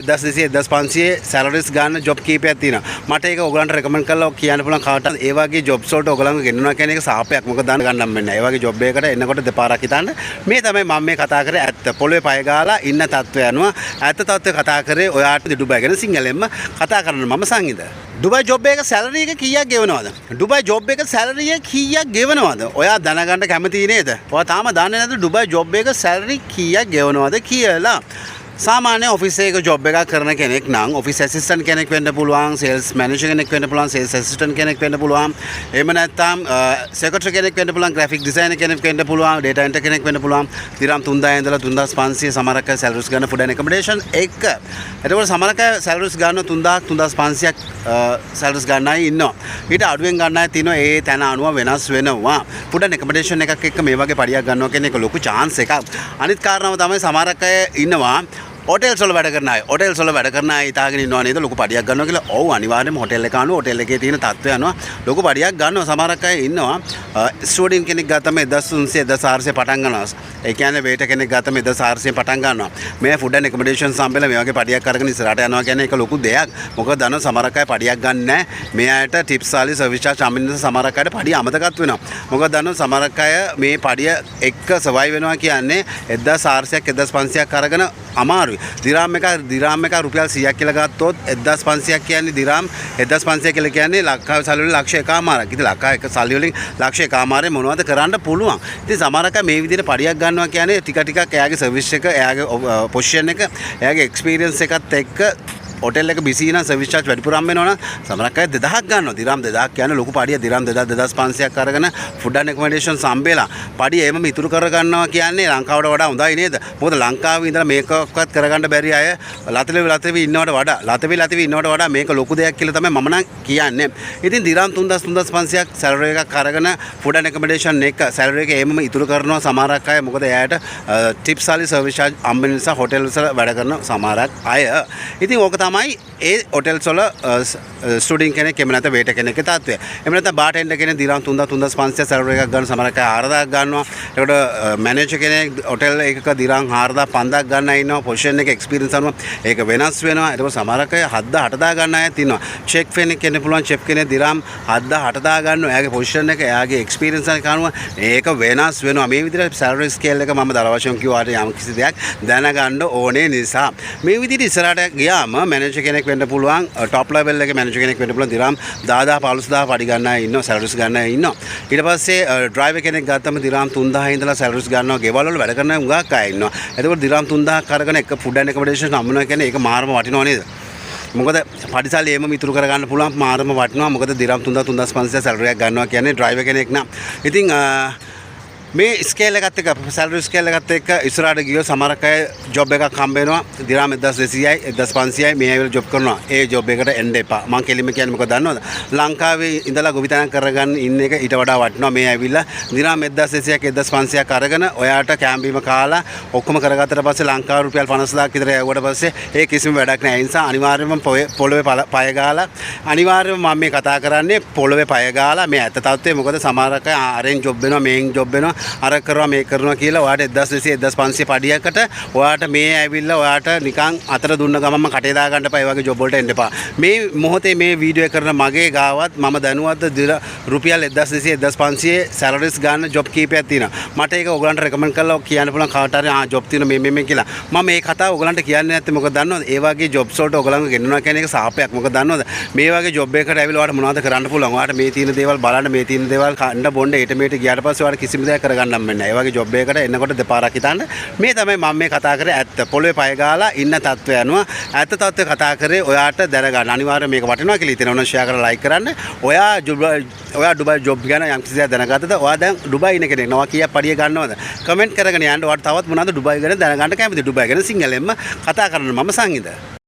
1200 1500 salaries ගන්න job කීපයක් තියෙනවා. මට ඒක ඔයගලන්ට රෙකමන්ඩ් කරලා කියන්න පුළුවන් කාටවත් ඒ වගේ ජොබ්ස් වලට ඔයගලන්ව ගෙන්නනවා කියන එක සාපයක්. මොකද දන්න ගන්නම් වෙන්නේ. ඒ වගේ ජොබ් එකකට එනකොට දෙපාරක් හිතන්න. මේ තමයි මම මේ කතා කරේ ඇත්ත. පොළවේ පය ගාලා ඉන්න තත්ත්වය අනුව ඇත්ත තත්ත්වය කතා කරේ ඔයාට ඩුබයි ගැන සිංහලෙන්ම කතා කරන්න මම සංගීත. ඩුබයි ජොබ් එක සැලරි එක කීයක් ගෙවනවද? ඩුබයි ජොබ් එක සැලරි එක කීයක් ගෙවනවද? ඔයා දැනගන්න කැමති නේද? ඔයා තාම දන්නේ නැද්ද ඩුබයි ජොබ් එක සැලරි කීයක් ගෙවනවද කියලා? सामान्य ऑफिस एक जॉब එක කරන කෙනෙක් නම් ඔෆිස් ඇසිස්ටන්ට් කෙනෙක් වෙන්න පුළුවන්, සේල්ස් මැනේජර් කෙනෙක් වෙන්න පුළුවන්, සේල්ස් ඇසිස්ටන්ට් කෙනෙක් වෙන්න පුළුවන්, එහෙම නැත්නම් සෙක්‍රටරි කෙනෙක් වෙන්න පුළුවන්, ග්‍රැෆික් ඩිසයිනර් කෙනෙක් වෙන්න පුළුවන්, ඩේටා එන්ටර් කෙනෙක් වෙන්න පුළුවන්. දිරම් 3000 ඉඳලා 3500 සමහරක් අය සැලරිස් ගන්න ෆුඩ් ඇන්ඩ් ඇකොමඩේෂන් එක. එතකොට සමහරක් අය සැලරිස් ගන්න 3000 3500ක් සැලරිස් ගන්න අය ඉන්නවා. ඊට අඩුවෙන් ගන්න අය තියෙනවා. ඒ තැන අනුව වෙනස් වෙනවා. ෆුඩ් ඇන්ඩ් ඇකොමඩේෂන් එකක් එක්ක මේ වගේ පඩියක් ගන්නවා කියන එක ලොකු chance එකක්. අනිත් කාරණාව තමයි සමහරක් අය ඉන්නවා හොටෙල්ස් වල වැඩ කරන අය. හොටෙල්ස් වල වැඩ කරන අය හිතාගෙන ඉන්නවා නේද ලොකු පඩියක් ගන්නවා කියලා. ඔව් අනිවාර්යයෙන්ම හොටෙල් එක අනුව හොටෙල් එකේ තියෙන තත්ත්වය අනුව ලොකු පඩියක් ගන්නවා. සමහරක් අය ඉන්නවා ස්ටුඩන්ට් කෙනෙක් ගත්තම 1300 1400 පටන් ගන්නවා. ඒ කියන්නේ වේටර් කෙනෙක් ගත්තම 1400 පටන් ගන්නවා. මේ ෆුඩ් ඇන්ඩ් ඇකොමඩේෂන් සම්බෙල මේ වගේ පඩියක් අරගෙන ඉස්සරහට යනවා කියන්නේ ඒක ලොකු දෙයක්. මොකද දන්න සමහරක් අය පඩියක් ගන්න නැහැ. මේ අයට ටිප්ස් ආලි සර්විස් චාර්ජ් අමින්න සමහරක් අයට පඩිය අමතකත් වෙනවා. මොකද දන්න සමහරක් අය මේ පඩිය එක්ක සර්වයිව් වෙනවා කියන්නේ 1400ක් 1500ක් අරගෙන අමාරුයි. දිරාම් එක රුපියල් 100ක් කියලා ගත්තොත් 1500ක් කියන්නේ දිරාම් 1500 කියලා කියන්නේ ලක්ෂ සල්ලි වලින් ලක්ෂ එකමාරක්. ඉතින් ලක්ෂ එක සල්ලි වලින් ලක්ෂ එකමාරේ මොනවද කරන්න පුළුවන්? ඉතින් සමහරක මේ විදිහට පඩියක් ගන්නවා කියන්නේ ටික එයාගේ සර්විස් එක, එයාගේ පොසිෂන් එක, එයාගේ එක්ස්පීරියන්ස් එකත් එක්ක होटेल එක බිසි නම් සර්විස් චාර්ජ් වැඩිපුරම් වෙනවනම් සමහරක් අය 2000ක් ගන්නවා. දිරම් 2000ක් කියන්නේ ලොකු පඩිය. දිරම් 2000 2500ක් අරගෙන ෆුඩ් ඇන්ඩ් ඇකොමඩේෂන් සම්බේලා පඩිය එමම ඉතුරු කර ගන්නවා කියන්නේ ලංකාවට වඩා හොඳයි නේද? මොකද ලංකාවේ ඉඳලා මේකවත් කරගන්න බැරි අය ලතලෙවි ඉන්නවට වඩා ලතවි ඉන්නවට වඩා මේක ලොකු දෙයක් කියලා තමයි මම නම් කියන්නේ. ඉතින් දිරම් 3500ක් සැලරි එකක් අරගෙන ෆුඩ් ඇන්ඩ් ඇකොමඩේෂන් එක සැලරි එක එමම ඉතුරු කරනවා සමහරක් අය. මොකද එයාට ටිප්ස් ආලි සර්විස් චාර්ජ් අම්බෙන නිසා හොටෙල් වල වැඩ කරන සමහරක් අය. ඉතින් ඕක තමයි ඒ හොටෙල්ස් වල ස්ටුඩන්ට් කෙනෙක් එහෙම නැත්නම් වේටර් කෙනෙක්ගේ තත්ත්වය. එහෙම නැත්නම් බාර්ටෙන්ඩර් කෙනෙක් දිරම් 3000 3500 සැලරි එකක් ගන්න සමහරක් අය 4000ක් ගන්නවා. ඒකට මැනේජර් කෙනෙක් හොටෙල් එකක දිරම් 4000 5000ක් ගන්න අය ඉන්නවා. පොසිෂන් එක එක්ස්පීරියන්ස් අනුව ඒක වෙනස් වෙනවා. ඒකට සමහරක් අය 7000 8000 ගන්න අයත් ඉන්නවා. චෙක් කෙනෙක් වෙන්න පුළුවන්. චෙක් කෙනෙක් දිරම් 7000 8000 ගන්නවා. එයාගේ පොසිෂන් එක, එයාගේ එක්ස්පීරියන්ස් එක අනුව ඒක වෙනස් වෙනවා. මේ විදිහට සැලරි ස්කේල් එක මම දල වශයෙන් කිව්වාට යම් කිසි දෙයක් දැනගන්න ඕනේ නිසා මේ විදිහට ඉස්සරහට ගියාම මැනේජර් කෙනෙක් වෙන්න පුළුවන්. টপ ලෙවල් එකේ මැනේජර් කෙනෙක් වෙන්න පුළුවන්. දිරම් 10000 15000 පඩි ගන්න අය ඉන්නවා. සැලරිස් ගන්න අය ඉන්නවා. ඊට පස්සේ ඩ්‍රයිවර් කෙනෙක් ගත්තම දිරම් 3000 ඉඳලා සැලරිස් ගන්නවා. ගෙවල් වල වැඩ කරන උගක් අය ඉන්නවා. එතකොට දිරම් 3000ක් අරගෙන එක ෆුඩ් ඇන්ඩ් ඇකොමඩේෂන් හම්බුනවා කියන්නේ ඒක මාරම වටිනව නේද? මොකද පඩිසල්ලි එමම ඉතුරු කරගන්න පුළුවන් මාරම වටිනවා. මොකද දිරම් 3000 3500 සැලරි එකක් ගන්නවා කියන්නේ ඩ්‍රයිවර් කෙනෙක් නම්. ඉතින් මේ ස්කේල් එකත් එක්ක සැලරි ස්කේල් එකත් එක්ක ඉස්සරහට ගියොත් සමහරක් අය ජොබ් එකක් හම්බ වෙනවා. දිරම් 1200යි 1500යි මේ අයවල ජොබ් කරනවා. ඒ ජොබ් එකට එන්න එපා. මම කෙලින්ම කියන්නේ මොකද දන්නවද? ලංකාවේ ඉඳලා ගොවිතැනක් කරගන්න ඉන්න එක ඊට වඩා වටිනවා. මේ ඇවිල්ලා දිරම් 1200ක් 1500ක් අරගෙන ඔයාට කැම්බීම කාලා ඔක්කොම කරගත්තට පස්සේ ලංකාව රුපියල් 50000ක් විතර යවුවට පස්සේ ඒ කිසිම වැඩක් නැහැ. ඒ නිසා අනිවාර්යයෙන්ම පොළවේ පය ගාලා අනිවාර්යයෙන්ම මම මේ කතා කරන්නේ පොළවේ පය ගාලා මේ ඇත්ත තත්ත්වය. මොකද සමහරක් අය ආරෙන් ජොබ් වෙනවා, මේන් ජොබ් වෙනවා, අර කරනවා මේ කරනවා කියලා ඔයාට 1200 1500 පඩියකට ඔයාට මේ ඇවිල්ලා ඔයාට නිකන් අතර දුන්න ගමන්ම කටේ දා ගන්න එපා. ඒ වගේ ජොබ් වලට එන්න එපා. මේ මොහොතේ මේ වීඩියෝ එක කරන මගේ ගාවත් මම දැනුවත්ද රුපියල් 1200 1500 සැලරිස් ගන්න ජොබ් කීපයක් තියෙනවා. මට ඒක ඔයගලන්ට රෙකමන්ඩ් කරලා කියන්න පුළුවන් කාට හරි ජොබ් තියෙනවා මේ කියලා. මම මේ කතාව ඔයගලන්ට කියන්නේ නැත්තේ මොකද දන්නවද? ඒ වගේ ජොබ්ස් වලට ඔයගලන්ව ගෙන්නනවා කියන එක සාපයක්. මොකද දන්නවද? මේ වගේ ජොබ් එකකට ඇවිල්ලා ඔයාලට මොනවද කරන්න පුළුවන්? ඔයාලට මේ තියෙන දේවල් බලන්න, මේ තියෙන දේවල් කන්න බොන්න ඒට මේට ගියාට පස්සේ ඔයාලට කිසිම දෙයක් කරගන්න බෑ. ඒ වගේ ජොබ් එකකට එනකොට දෙපාරක් හිතන්න. මේ තමයි මම මේ කතා කරේ ඇත්ත. පොළවේ පය ගාලා ඉන්න තත්ත්වය අනුව ඇත්ත තත්ත්වය කතා කරේ ඔයාට දැනගන්න. අනිවාර්යයෙන් මේක වටිනවා කියලා හිතෙනවා නම් ෂෙයා කරලා ලයික් කරන්න. ඔයා ඩුබයි ජොබ් ගැන යම් කිසි දෙයක් දැනගත්තද? ඔයා දැන් ඩුබයි ඉන්න කෙනෙක්. නෝ කීයක් පඩිය ගන්නවද? කමෙන්ට් කරගෙන යන්න. ඔයාට තවත් මොනවද ඩුබයි ගැන දැනගන්න කැමතිද? ඩුබයි ගැන සිංහලෙන්ම කතා කරන්න මම සංගීත.